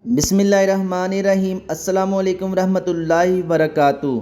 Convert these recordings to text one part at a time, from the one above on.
بسم اللہ الرحمن الرحیم۔ السلام علیکم ورحمۃ اللہ وبرکاتہ۔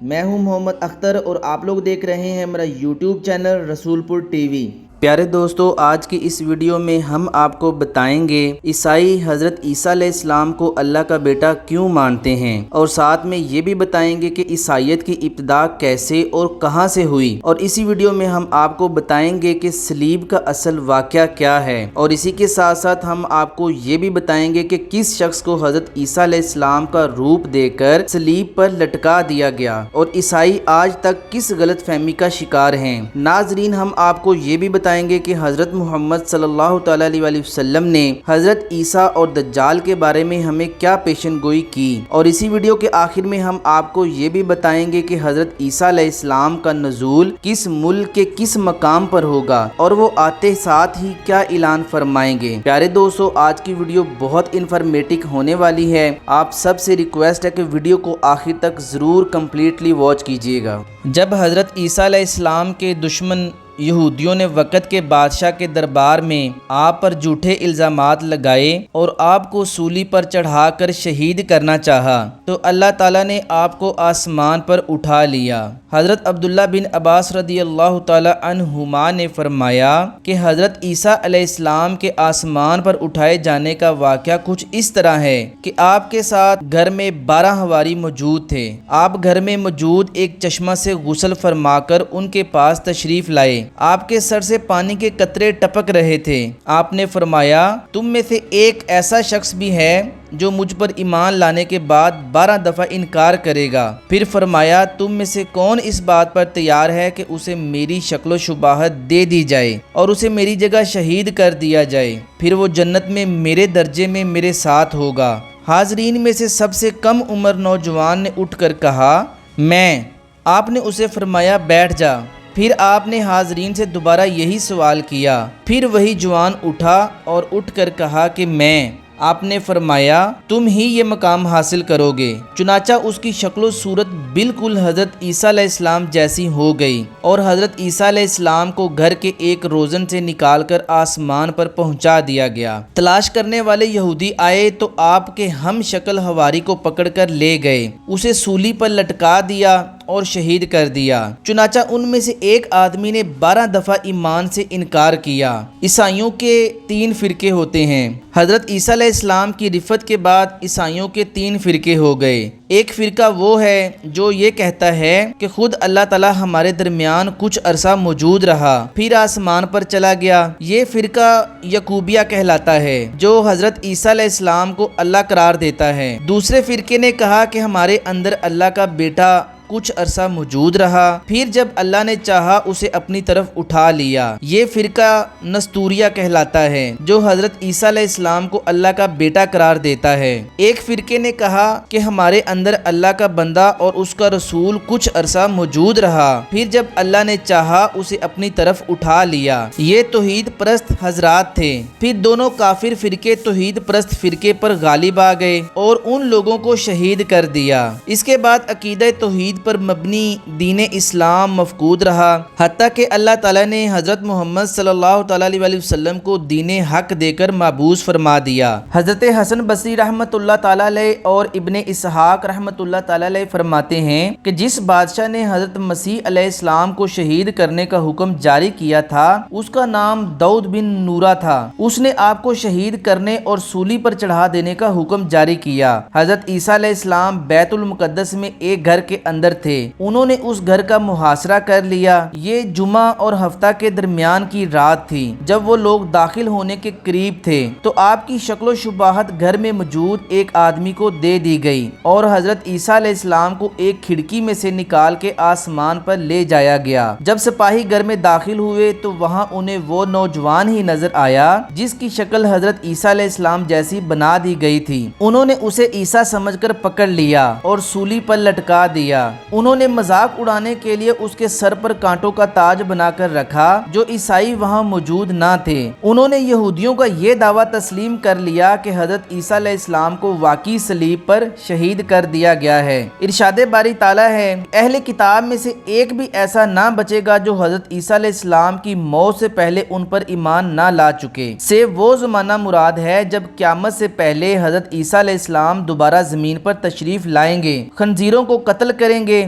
میں ہوں محمد اختر اور آپ لوگ دیکھ رہے ہیں میرا یوٹیوب چینل رسول پور ٹی وی۔ پیارے دوستو، آج کی اس ویڈیو میں ہم آپ کو بتائیں گے عیسائی حضرت عیسیٰ علیہ السلام کو اللہ کا بیٹا کیوں مانتے ہیں، اور ساتھ میں یہ بھی بتائیں گے کہ عیسائیت کی ابتدا کیسے اور کہاں سے ہوئی، اور اسی ویڈیو میں ہم آپ کو بتائیں گے کہ صلیب کا اصل واقعہ کیا ہے، اور اسی کے ساتھ ساتھ ہم آپ کو یہ بھی بتائیں گے کہ کس شخص کو حضرت عیسیٰ علیہ السلام کا روپ دے کر صلیب پر لٹکا دیا گیا، اور عیسائی آج تک کس غلط فہمی کا شکار ہیں۔ ناظرین، ہم آپ کو یہ بھی بتائیں گے کہ حضرت محمد صلی اللہ تعالی علیہ وسلم نے حضرت عیسیٰ اور دجال کے بارے میں ہمیں کیا پیشن گوئی کی، اور اسی ویڈیو کے آخر میں ہم آپ کو یہ بھی بتائیں گے کہ حضرت عیسیٰ علیہ السلام کا نزول کس ملک کے کس مقام پر ہوگا، اور وہ آتے ساتھ ہی کیا اعلان فرمائیں گے۔ پیارے دوستو، آج کی ویڈیو بہت انفارمیٹک ہونے والی ہے، آپ سب سے ریکویسٹ ہے کہ ویڈیو کو آخر تک ضرور کمپلیٹلی واچ کیجیے گا۔ جب حضرت عیسیٰ علیہ السلام کے دشمن یہودیوں نے وقت کے بادشاہ کے دربار میں آپ پر جھوٹے الزامات لگائے اور آپ کو سولی پر چڑھا کر شہید کرنا چاہا، تو اللہ تعالیٰ نے آپ کو آسمان پر اٹھا لیا۔ حضرت عبداللہ بن عباس رضی اللہ تعالی عنہما نے فرمایا کہ حضرت عیسیٰ علیہ السلام کے آسمان پر اٹھائے جانے کا واقعہ کچھ اس طرح ہے کہ آپ کے ساتھ گھر میں 12 حواری موجود تھے۔ آپ گھر میں موجود ایک چشمہ سے غسل فرما کر ان کے پاس تشریف لائے۔ آپ کے سر سے پانی کے قطرے ٹپک رہے تھے۔ آپ نے فرمایا، تم میں سے ایک ایسا شخص بھی ہے جو مجھ پر ایمان لانے کے بعد 12 دفعہ انکار کرے گا۔ پھر فرمایا، تم میں سے کون اس بات پر تیار ہے کہ اسے میری شکل و شباہت دے دی جائے اور اسے میری جگہ شہید کر دیا جائے، پھر وہ جنت میں میرے درجے میں میرے ساتھ ہوگا۔ حاضرین میں سے سب سے کم عمر نوجوان نے اٹھ کر کہا، میں۔ آپ نے اسے فرمایا، بیٹھ جا۔ پھر آپ نے حاضرین سے دوبارہ یہی سوال کیا۔ پھر وہی جوان اٹھا اور اٹھ کر کہا کہ میں۔ آپ نے فرمایا، تم ہی یہ مقام حاصل کرو گے۔ چنانچہ اس کی شکل و صورت بالکل حضرت عیسیٰ علیہ السلام جیسی ہو گئی، اور حضرت عیسیٰ علیہ السلام کو گھر کے ایک روزن سے نکال کر آسمان پر پہنچا دیا گیا۔ تلاش کرنے والے یہودی آئے تو آپ کے ہم شکل حواری کو پکڑ کر لے گئے، اسے سولی پر لٹکا دیا اور شہید کر دیا۔ چنانچہ ان میں سے ایک آدمی نے 12 دفعہ ایمان سے انکار کیا۔ عیسائیوں کے 3 فرقے ہوتے ہیں۔ حضرت عیسیٰ علیہ السلام کی رفعت کے بعد عیسائیوں کے 3 فرقے ہو گئے۔ ایک فرقہ وہ ہے جو یہ کہتا ہے کہ خود اللہ تعالیٰ ہمارے درمیان کچھ عرصہ موجود رہا، پھر آسمان پر چلا گیا۔ یہ فرقہ یعقوبیہ کہلاتا ہے، جو حضرت عیسیٰ علیہ السلام کو اللہ قرار دیتا ہے۔ دوسرے فرقے نے کہا کہ ہمارے اندر اللہ کا بیٹا کچھ عرصہ موجود رہا، پھر جب اللہ نے چاہا اسے اپنی طرف اٹھا لیا۔ یہ فرقہ نستوریہ کہلاتا ہے، جو حضرت عیسیٰ علیہ السلام کو اللہ کا بیٹا قرار دیتا ہے۔ ایک فرقے نے کہا کہ ہمارے اندر اللہ کا بندہ اور اس کا رسول کچھ عرصہ موجود رہا، پھر جب اللہ نے چاہا اسے اپنی طرف اٹھا لیا۔ یہ توحید پرست حضرات تھے۔ پھر دونوں کافر فرقے توحید پرست فرقے پر غالب آ گئے اور ان لوگوں کو شہید کر دیا۔ اس کے بعد عقیدہ توحید پر مبنی دین اسلام مفقود رہا، حتیٰ کہ اللہ تعالیٰ نے حضرت محمد صلی اللہ تعالیٰ علیہ وسلم کو دین حق دے کر مبعوث فرما دیا۔ حضرت حسن بصری رحمۃ اللہ تعالیٰ علیہ اور ابن اسحاق رحمۃ اللہ تعالیٰ علیہ فرماتے ہیں کہ جس بادشاہ نے حضرت مسیح علیہ السلام کو شہید کرنے کا حکم جاری کیا تھا، اس کا نام داؤد بن نورہ تھا۔ اس نے آپ کو شہید کرنے اور سولی پر چڑھا دینے کا حکم جاری کیا۔ حضرت عیسیٰ علیہ السلام بیت المقدس میں ایک گھر کے اندر تھے۔ انہوں نے اس گھر کا محاصرہ کر لیا۔ یہ جمعہ اور ہفتہ کے درمیان کی رات تھی۔ جب وہ لوگ داخل ہونے کے قریب تھے تو آپ کی شکل و شباہت گھر میں موجود ایک آدمی کو دے دی گئی، اور حضرت عیسیٰ علیہ السلام کو ایک کھڑکی میں سے نکال کے آسمان پر لے جایا گیا۔ جب سپاہی گھر میں داخل ہوئے تو وہاں انہیں وہ نوجوان ہی نظر آیا جس کی شکل حضرت عیسیٰ علیہ السلام جیسی بنا دی گئی تھی۔ انہوں نے اسے عیسیٰ سمجھ کر پکڑ لیا اور سولی پر لٹکا دیا۔ انہوں نے مذاق اڑانے کے لیے اس کے سر پر کانٹوں کا تاج بنا کر رکھا جو عیسائی وہاں موجود نہ تھے۔ انہوں نے یہودیوں کا یہ دعویٰ تسلیم کر لیا کہ حضرت عیسیٰ علیہ السلام کو واقعی صلیب پر شہید کر دیا گیا ہے۔ ارشاد باری تعالیٰ ہے، اہل کتاب میں سے ایک بھی ایسا نہ بچے گا جو حضرت عیسیٰ علیہ السلام کی موت سے پہلے ان پر ایمان نہ لا چکے، سے وہ زمانہ مراد ہے جب قیامت سے پہلے حضرت عیسیٰ علیہ السلام دوبارہ زمین پر تشریف لائیں گے، خنزیروں کو قتل کریں گے،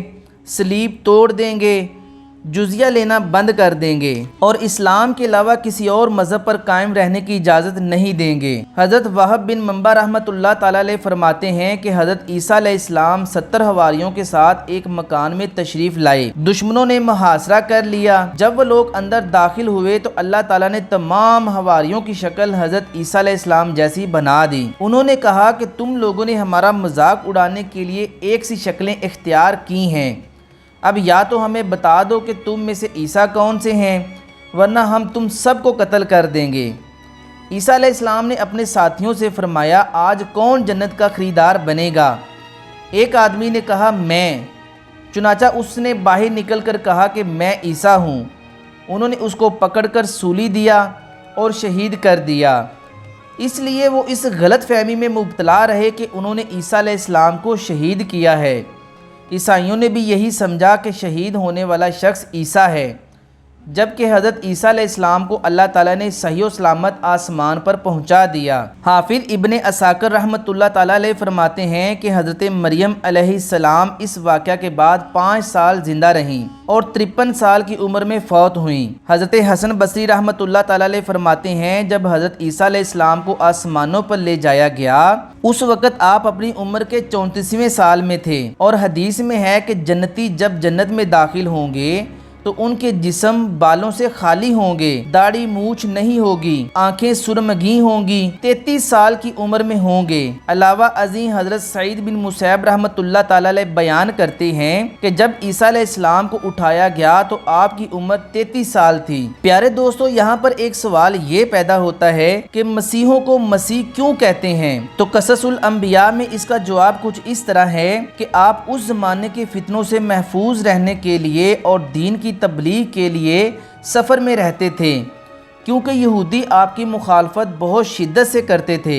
صلیب توڑ دیں گے، جزیہ لینا بند کر دیں گے اور اسلام کے علاوہ کسی اور مذہب پر قائم رہنے کی اجازت نہیں دیں گے۔ حضرت وہب بن منبع رحمۃ اللہ تعالیٰ علیہ فرماتے ہیں کہ حضرت عیسیٰ علیہ السلام 70 حواریوں کے ساتھ ایک مکان میں تشریف لائے، دشمنوں نے محاصرہ کر لیا۔ جب وہ لوگ اندر داخل ہوئے تو اللہ تعالیٰ نے تمام حواریوں کی شکل حضرت عیسیٰ علیہ السلام جیسی بنا دی۔ انہوں نے کہا کہ تم لوگوں نے ہمارا مذاق اڑانے کے لیے ایک سی شکلیں اختیار کی ہیں، اب یا تو ہمیں بتا دو کہ تم میں سے عیسیٰ کون سے ہیں، ورنہ ہم تم سب کو قتل کر دیں گے۔ عیسیٰ علیہ السلام نے اپنے ساتھیوں سے فرمایا، آج کون جنت کا خریدار بنے گا؟ ایک آدمی نے کہا میں، چنانچہ اس نے باہر نکل کر کہا کہ میں عیسیٰ ہوں۔ انہوں نے اس کو پکڑ کر سولی دیا اور شہید کر دیا۔ اس لیے وہ اس غلط فہمی میں مبتلا رہے کہ انہوں نے عیسیٰ علیہ السلام کو شہید کیا ہے۔ عیسائیوں نے بھی یہی سمجھا کہ شہید ہونے والا شخص عیسیٰ ہے، جبکہ حضرت عیسیٰ علیہ السلام کو اللہ تعالیٰ نے صحیح و سلامت آسمان پر پہنچا دیا۔ حافظ ابن عساکر رحمۃ اللہ تعالیٰ علیہ فرماتے ہیں کہ حضرت مریم علیہ السلام اس واقعہ کے بعد 5 سال زندہ رہیں اور 53 سال کی عمر میں فوت ہوئیں۔ حضرت حسن بصری رحمۃ اللہ تعالیٰ علیہ فرماتے ہیں، جب حضرت عیسیٰ علیہ السلام کو آسمانوں پر لے جایا گیا اس وقت آپ اپنی عمر کے 34ویں سال میں تھے، اور حدیث میں ہے کہ جنتی جب جنت میں داخل ہوں گے تو ان کے جسم بالوں سے خالی ہوں گے، داڑھی مونچھ نہیں ہوگی، آنکھیں سرمگی ہوں گی، 33 سال کی عمر میں ہوں گے۔ علاوہ ازیں حضرت سعید بن مسیب رحمۃ اللہ تعالیٰ علیہ بیان کرتے ہیں کہ جب عیسیٰ علیہ السلام کو اٹھایا گیا تو آپ کی عمر 33 سال تھی۔ پیارے دوستو، یہاں پر ایک سوال یہ پیدا ہوتا ہے کہ مسیحوں کو مسیح کیوں کہتے ہیں؟ تو قصص الانبیاء میں اس کا جواب کچھ اس طرح ہے کہ آپ اس زمانے کے فتنوں سے محفوظ رہنے کے لیے اور دین کی تبلیغ کے لیے سفر میں رہتے تھے، کیونکہ یہودی آپ کی مخالفت بہت شدت سے کرتے تھے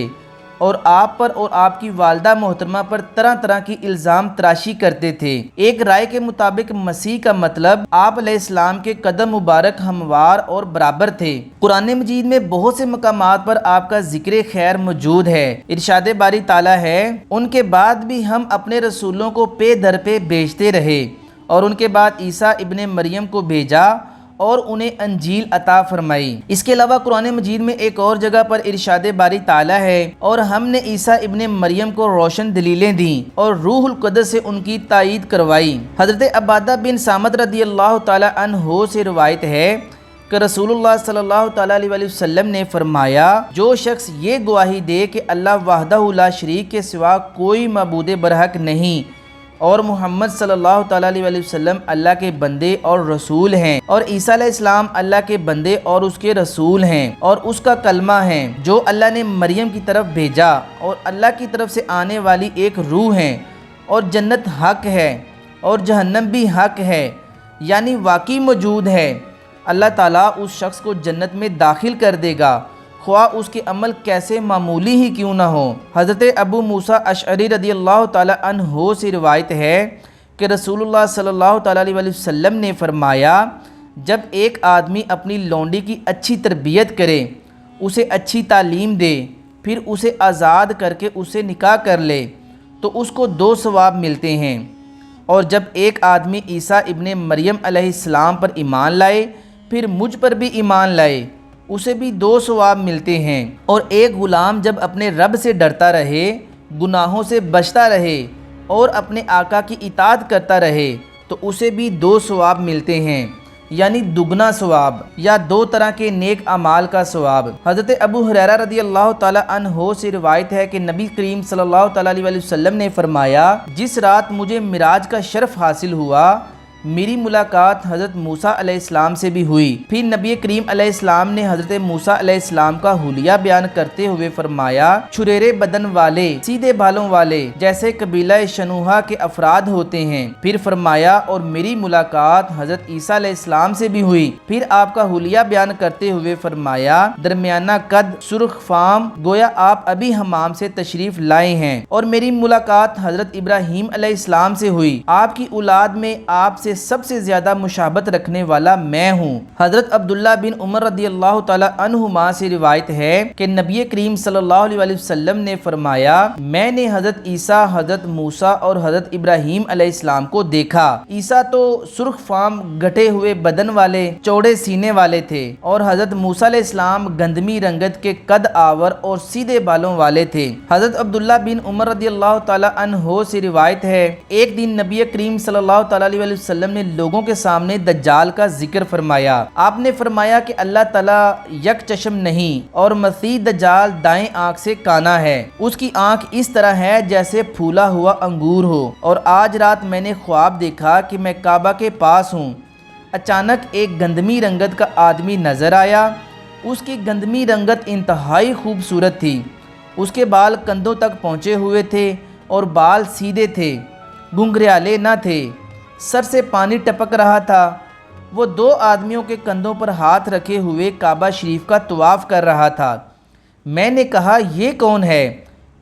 اور آپ پر اور آپ کی والدہ محترمہ پر طرح طرح کی الزام تراشی کرتے تھے۔ ایک رائے کے مطابق مسیح کا مطلب آپ علیہ السلام کے قدم مبارک ہموار اور برابر تھے۔ قرآن مجید میں بہت سے مقامات پر آپ کا ذکر خیر موجود ہے۔ ارشاد باری تعالیٰ ہے، ان کے بعد بھی ہم اپنے رسولوں کو پے در پہ بھیجتے رہے اور ان کے بعد عیسیٰ ابن مریم کو بھیجا اور انہیں انجیل عطا فرمائی۔ اس کے علاوہ قرآن مجید میں ایک اور جگہ پر ارشاد باری تعالیٰ ہے، اور ہم نے عیسیٰ ابن مریم کو روشن دلیلیں دیں اور روح القدس سے ان کی تائید کروائی۔ حضرت عبادہ بن صامت رضی اللہ تعالیٰ عنہ سے روایت ہے کہ رسول اللہ صلی اللہ تعالیٰ علیہ وسلم نے فرمایا، جو شخص یہ گواہی دے کہ اللہ وحدہ لا شریک کے سوا کوئی معبود برحق نہیں اور محمد صلی اللہ تعالیٰ علیہ وسلم اللہ کے بندے اور رسول ہیں، اور عیسیٰ علیہ السلام اللہ کے بندے اور اس کے رسول ہیں اور اس کا کلمہ ہیں جو اللہ نے مریم کی طرف بھیجا، اور اللہ کی طرف سے آنے والی ایک روح ہے، اور جنت حق ہے اور جہنم بھی حق ہے، یعنی واقعی موجود ہے، اللہ تعالیٰ اس شخص کو جنت میں داخل کر دے گا، خواہ اس کے عمل کیسے معمولی ہی کیوں نہ ہو۔ حضرت ابو موسیٰ اشعری رضی اللہ تعالیٰ عنہ سے روایت ہے کہ رسول اللہ صلی اللہ تعالیٰ علیہ وسلم نے فرمایا، جب ایک آدمی اپنی لونڈی کی اچھی تربیت کرے، اسے اچھی تعلیم دے، پھر اسے آزاد کر کے اسے نکاح کر لے تو اس کو 2 ثواب ملتے ہیں، اور جب ایک آدمی عیسیٰ ابن مریم علیہ السلام پر ایمان لائے پھر مجھ پر بھی ایمان لائے اسے بھی 2 ثواب ملتے ہیں، اور ایک غلام جب اپنے رب سے ڈرتا رہے، گناہوں سے بچتا رہے اور اپنے آقا کی اطاعت کرتا رہے تو اسے بھی 2 ثواب ملتے ہیں، یعنی دگنا ثواب یا 2 طرح کے نیک اعمال کا ثواب۔ حضرت ابو ہریرہ رضی اللہ تعالیٰ عنہ سے روایت ہے کہ نبی کریم صلی اللہ تعالیٰ علیہ وسلم نے فرمایا، جس رات مجھے معراج کا شرف حاصل ہوا میری ملاقات حضرت موسیٰ علیہ السلام سے بھی ہوئی۔ پھر نبی کریم علیہ السلام نے حضرت موسیٰ علیہ السلام کا حلیہ بیان کرتے ہوئے فرمایا، چھریرے بدن والے، سیدھے بالوں والے، جیسے قبیلہ شنوہا کے افراد ہوتے ہیں۔ پھر فرمایا، اور میری ملاقات حضرت عیسیٰ علیہ السلام سے بھی ہوئی۔ پھر آپ کا حلیہ بیان کرتے ہوئے فرمایا، درمیانہ قد، سرخ فام، گویا آپ ابھی حمام سے تشریف لائے ہیں۔ اور میری ملاقات حضرت ابراہیم علیہ السلام سے ہوئی۔ آپ کی اولاد میں آپ سے سب سے زیادہ مشابہت رکھنے والا میں ہوں۔ حضرت عبداللہ بن عمر رضی اللہ تعالی عنہما سے روایت ہے کہ نبی کریم صلی اللہ علیہ وسلم نے فرمایا، میں نے حضرت عیسیٰ، حضرت موسیٰ اور حضرت ابراہیم علیہ السلام کو دیکھا۔ عیسیٰ تو سرخ فام، گھٹے ہوئے بدن والے، چوڑے سینے والے تھے، اور حضرت موسیٰ علیہ السلام گندمی رنگت کے قد آور اور سیدھے بالوں والے تھے۔ حضرت عبداللہ بن عمر رضی اللہ تعالی عنہ سے روایت ہے، ایک دن نبی کریم صلی اللہ تعالی علیہ وسلم نے لوگوں کے سامنے دجال کا ذکر فرمایا۔ آپ نے فرمایا کہ اللہ تعالیٰ یک چشم نہیں، اور مسیح دجال دائیں آنکھ سے کانا ہے۔ اس کی آنکھ اس طرح ہے جیسے پھولا ہوا انگور ہو۔ اور آج رات میں نے خواب دیکھا کہ میں کعبہ کے پاس ہوں۔ اچانک ایک گندمی رنگت کا آدمی نظر آیا۔ اس کی گندمی رنگت انتہائی خوبصورت تھی۔ اس کے بال کندھوں تک پہنچے ہوئے تھے اور بال سیدھے تھے، گھنگریالے نہ تھے۔ سر سے پانی ٹپک رہا تھا۔ وہ دو آدمیوں کے کندھوں پر ہاتھ رکھے ہوئے کعبہ شریف کا طواف کر رہا تھا۔ میں نے کہا، یہ کون ہے؟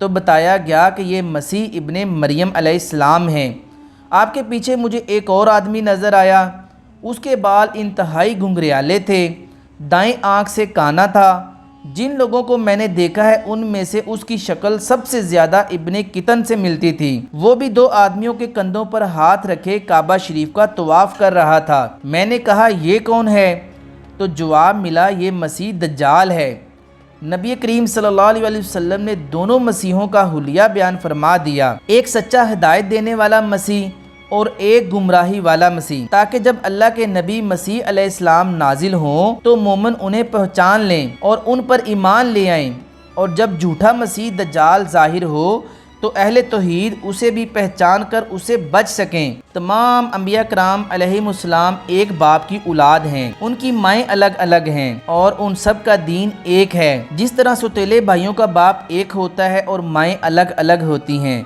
تو بتایا گیا کہ یہ مسیح ابن مریم علیہ السلام ہیں۔ آپ کے پیچھے مجھے ایک اور آدمی نظر آیا۔ اس کے بال انتہائی گھنگریالے تھے، دائیں آنکھ سے کانا تھا۔ جن لوگوں کو میں نے دیکھا ہے ان میں سے اس کی شکل سب سے زیادہ ابن کتن سے ملتی تھی۔ وہ بھی دو آدمیوں کے کندھوں پر ہاتھ رکھے کعبہ شریف کا طواف کر رہا تھا۔ میں نے کہا، یہ کون ہے؟ تو جواب ملا، یہ مسیح دجال ہے۔ نبی کریم صلی اللہ علیہ وسلم نے دونوں مسیحوں کا حلیہ بیان فرما دیا، ایک سچا ہدایت دینے والا مسیح اور ایک گمراہی والا مسیح، تاکہ جب اللہ کے نبی مسیح علیہ السلام نازل ہوں تو مومن انہیں پہچان لیں اور ان پر ایمان لے آئیں، اور جب جھوٹا مسیح دجال ظاہر ہو تو اہل توحید اسے بھی پہچان کر اسے بچ سکیں۔ تمام انبیاء کرام علیہم السلام ایک باپ کی اولاد ہیں، ان کی مائیں الگ الگ ہیں، اور ان سب کا دین ایک ہے۔ جس طرح سوتیلے بھائیوں کا باپ ایک ہوتا ہے اور مائیں الگ الگ ہوتی ہیں،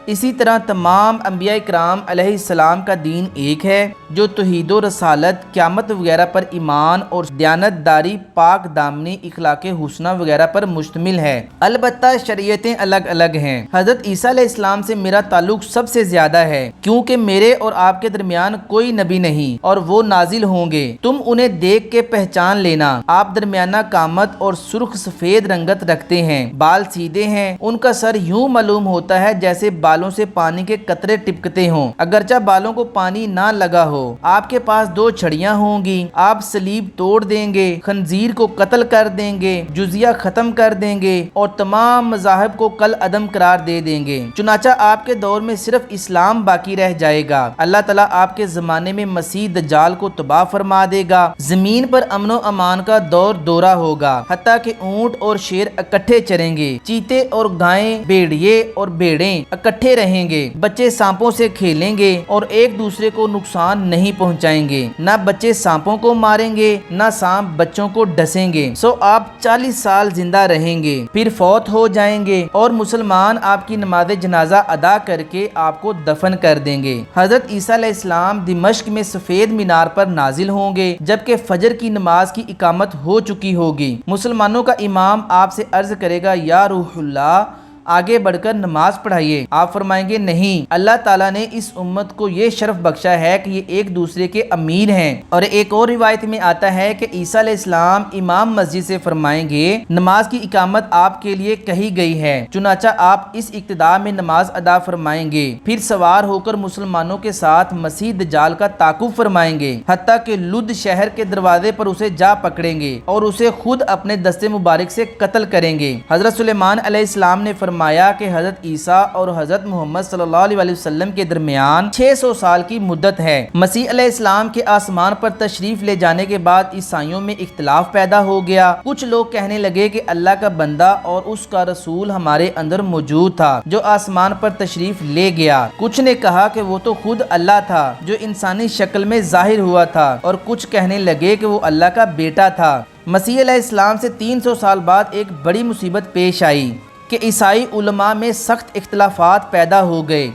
اسی طرح تمام انبیاء کرام علیہ السلام کا دین ایک ہے، جو توحید و رسالت، قیامت وغیرہ پر ایمان اور دیانت داری، پاک دامنی، اخلاق حسنہ وغیرہ پر مشتمل ہے۔ البتہ شریعتیں الگ الگ ہیں۔ حضرت عیسیٰ علیہ السلام سے میرا تعلق سب سے زیادہ ہے، کیونکہ میرے اور آپ کے درمیان کوئی نبی نہیں، اور وہ نازل ہوں گے۔ تم انہیں دیکھ کے پہچان لینا۔ آپ درمیانہ قامت اور سرخ سفید رنگت رکھتے ہیں، بال سیدھے ہیں، ان کا سر یوں معلوم ہوتا ہے جیسے بالوں سے پانی کے قطرے ٹپکتے ہوں، اگرچہ بالوں کو پانی نہ لگا ہو۔ آپ کے پاس دو چھڑیاں ہوں گی، آپ صلیب توڑ دیں گے، خنزیر کو قتل کر دیں گے، جزیہ ختم کر دیں گے، اور تمام مذاہب کو کل عدم قرار دے دیں گے۔ چنانچہ آپ کے دور میں صرف اسلام باقی رہ جائے گا۔ اللہ تعالیٰ آپ کے زمانے میں مسیح دجال کو تباہ فرما دے گا۔ زمین پر امن و امان کا دور دورہ ہوگا، حتیٰ کہ اونٹ اور شیر اکٹھے چریں گے، چیتے اور گائیں، بھیڑیے اور بھیڑیں اکٹھے رہیں گے، بچے سانپوں سے کھیلیں گے اور ایک دوسرے کو نقصان نہیں پہنچائیں گے، نہ بچے سانپوں کو ماریں گے نہ سانپ بچوں کو ڈسیں گے۔ سو آپ 40 سال زندہ رہیں گے، پھر فوت ہو جائیں گے، اور مسلمان آپ کی نماز جنازہ ادا کر کے آپ کو دفن کر دیں گے۔ حضرت عیسیٰ علیہ السلام دمشق میں سفید مینار پر نازل ہوں گے، جبکہ فجر کی نماز کی اقامت ہو چکی ہوگی۔ مسلمانوں کا امام آپ سے عرض کرے گا، یا روح اللہ، آگے بڑھ کر نماز پڑھائیے۔ آپ فرمائیں گے، نہیں، اللہ تعالیٰ نے اس امت کو یہ شرف بخشا ہے کہ یہ ایک دوسرے کے امیر ہیں۔ اور ایک اور روایت میں آتا ہے کہ عیسیٰ علیہ السلام امام مسجد سے فرمائیں گے، نماز کی اقامت آپ کے لیے کہی گئی ہے، چنانچہ آپ اس اقتداء میں نماز ادا فرمائیں گے، پھر سوار ہو کر مسلمانوں کے ساتھ مسیح دجال کا تعاقب فرمائیں گے، حتیٰ کہ لد شہر کے دروازے پر اسے جا پکڑیں گے اور اسے خود اپنے دستے مبارک سے قتل کریں گے۔ حضرت سلیمان علیہ السلام نے فرمایا فرمایا کہ حضرت عیسیٰ اور حضرت محمد صلی اللہ علیہ وسلم کے درمیان 600 سال کی مدت ہے۔ مسیح علیہ السلام کے آسمان پر تشریف لے جانے کے بعد عیسائیوں میں اختلاف پیدا ہو گیا۔ کچھ لوگ کہنے لگے کہ اللہ کا بندہ اور اس کا رسول ہمارے اندر موجود تھا جو آسمان پر تشریف لے گیا۔ کچھ نے کہا کہ وہ تو خود اللہ تھا جو انسانی شکل میں ظاہر ہوا تھا، اور کچھ کہنے لگے کہ وہ اللہ کا بیٹا تھا۔ مسیح علیہ السلام سے 300 سال بعد ایک بڑی مصیبت پیش آئی کہ عیسائی علماء میں سخت اختلافات پیدا ہو گئے۔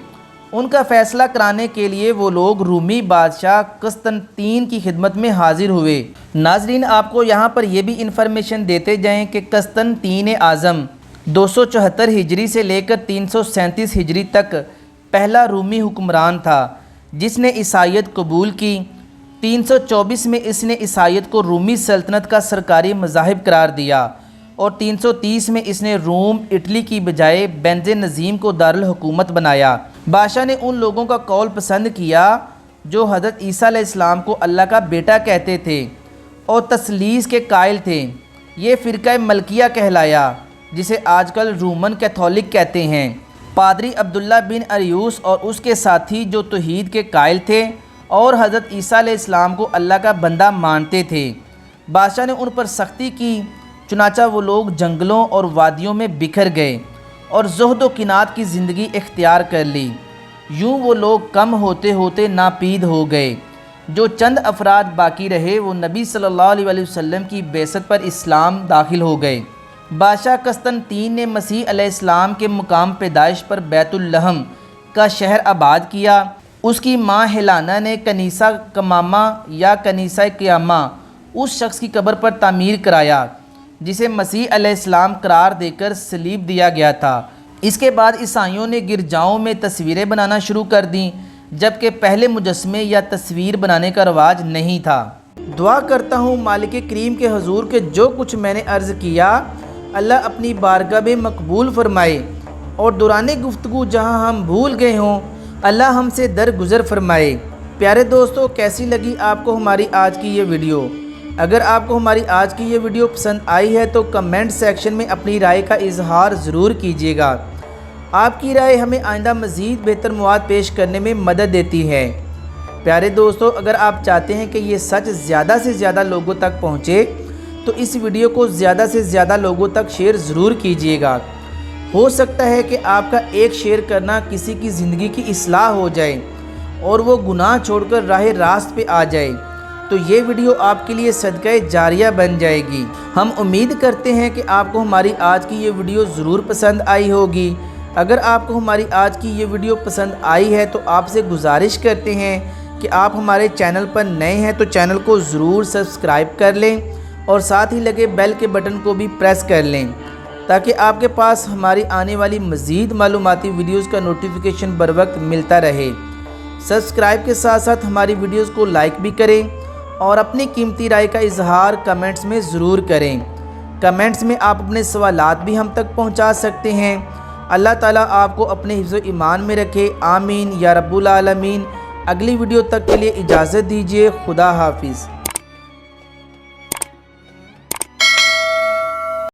ان کا فیصلہ کرانے کے لیے وہ لوگ رومی بادشاہ قسطنطین کی خدمت میں حاضر ہوئے۔ ناظرین، آپ کو یہاں پر یہ بھی انفارمیشن دیتے جائیں کہ قسطنطین اعظم 274 ہجری سے لے کر 337 ہجری تک پہلا رومی حکمران تھا جس نے عیسائیت قبول کی۔ 324 میں اس نے عیسائیت کو رومی سلطنت کا سرکاری مذہب قرار دیا، اور 330 میں اس نے روم، اٹلی کی بجائے بینز نظیم کو دارالحکومت بنایا۔ بادشاہ نے ان لوگوں کا قول پسند کیا جو حضرت عیسیٰ علیہ السلام کو اللہ کا بیٹا کہتے تھے اور تثلیث کے قائل تھے۔ یہ فرقہ ملکیہ کہلایا جسے آج کل رومن کیتھولک کہتے ہیں۔ پادری عبداللہ بن اریوس اور اس کے ساتھی جو توحید کے قائل تھے اور حضرت عیسیٰ علیہ السلام کو اللہ کا بندہ مانتے تھے، بادشاہ نے ان پر سختی کی، چنانچہ وہ لوگ جنگلوں اور وادیوں میں بکھر گئے اور زہد و قناعت کی زندگی اختیار کر لی۔ یوں وہ لوگ کم ہوتے ہوتے ناپید ہو گئے۔ جو چند افراد باقی رہے وہ نبی صلی اللہ علیہ وسلم کی بعثت پر اسلام داخل ہو گئے۔ بادشاہ قسطنطین نے مسیح علیہ السلام کے مقام پیدائش پر بیت اللحم کا شہر آباد کیا۔ اس کی ماں ہیلانا نے کنیسہ قمامہ یا کنیسہ قیامہ اس شخص کی قبر پر تعمیر کرایا جسے مسیح علیہ السلام قرار دے کر صلیب دیا گیا تھا۔ اس کے بعد عیسائیوں نے گرجاؤں میں تصویریں بنانا شروع کر دیں، جبکہ پہلے مجسمے یا تصویر بنانے کا رواج نہیں تھا۔ دعا کرتا ہوں مالک کریم کے حضور کہ جو کچھ میں نے عرض کیا اللہ اپنی بارگاہ میں مقبول فرمائے، اور دوران گفتگو جہاں ہم بھول گئے ہوں اللہ ہم سے درگزر فرمائے۔ پیارے دوستو، کیسی لگی آپ کو ہماری آج کی یہ ویڈیو؟ اگر آپ کو ہماری آج کی یہ ویڈیو پسند آئی ہے تو کمنٹ سیکشن میں اپنی رائے کا اظہار ضرور کیجیے گا۔ آپ کی رائے ہمیں آئندہ مزید بہتر مواد پیش کرنے میں مدد دیتی ہے۔ پیارے دوستو، اگر آپ چاہتے ہیں کہ یہ سچ زیادہ سے زیادہ لوگوں تک پہنچے تو اس ویڈیو کو زیادہ سے زیادہ لوگوں تک شیئر ضرور کیجیے گا۔ ہو سکتا ہے کہ آپ کا ایک شیئر کرنا کسی کی زندگی کی اصلاح ہو جائے اور وہ گناہ چھوڑ کر راہ راست پہ آ جائے، تو یہ ویڈیو آپ کے لیے صدقہ جاریہ بن جائے گی۔ ہم امید کرتے ہیں کہ آپ کو ہماری آج کی یہ ویڈیو ضرور پسند آئی ہوگی۔ اگر آپ کو ہماری آج کی یہ ویڈیو پسند آئی ہے تو آپ سے گزارش کرتے ہیں کہ آپ ہمارے چینل پر نئے ہیں تو چینل کو ضرور سبسکرائب کر لیں اور ساتھ ہی لگے بیل کے بٹن کو بھی پریس کر لیں تاکہ آپ کے پاس ہماری آنے والی مزید معلوماتی ویڈیوز کا نوٹیفیکیشن بر وقت ملتا رہے۔ سبسکرائب کے ساتھ ساتھ ہماری ویڈیوز کو لائک بھی کریں اور اپنی قیمتی رائے کا اظہار کمنٹس میں ضرور کریں۔ کمنٹس میں آپ اپنے سوالات بھی ہم تک پہنچا سکتے ہیں۔ اللہ تعالیٰ آپ کو اپنے حفظ و ایمان میں رکھے، آمین یا رب العالمین۔ اگلی ویڈیو تک کے لیے اجازت دیجیے۔ خدا حافظ۔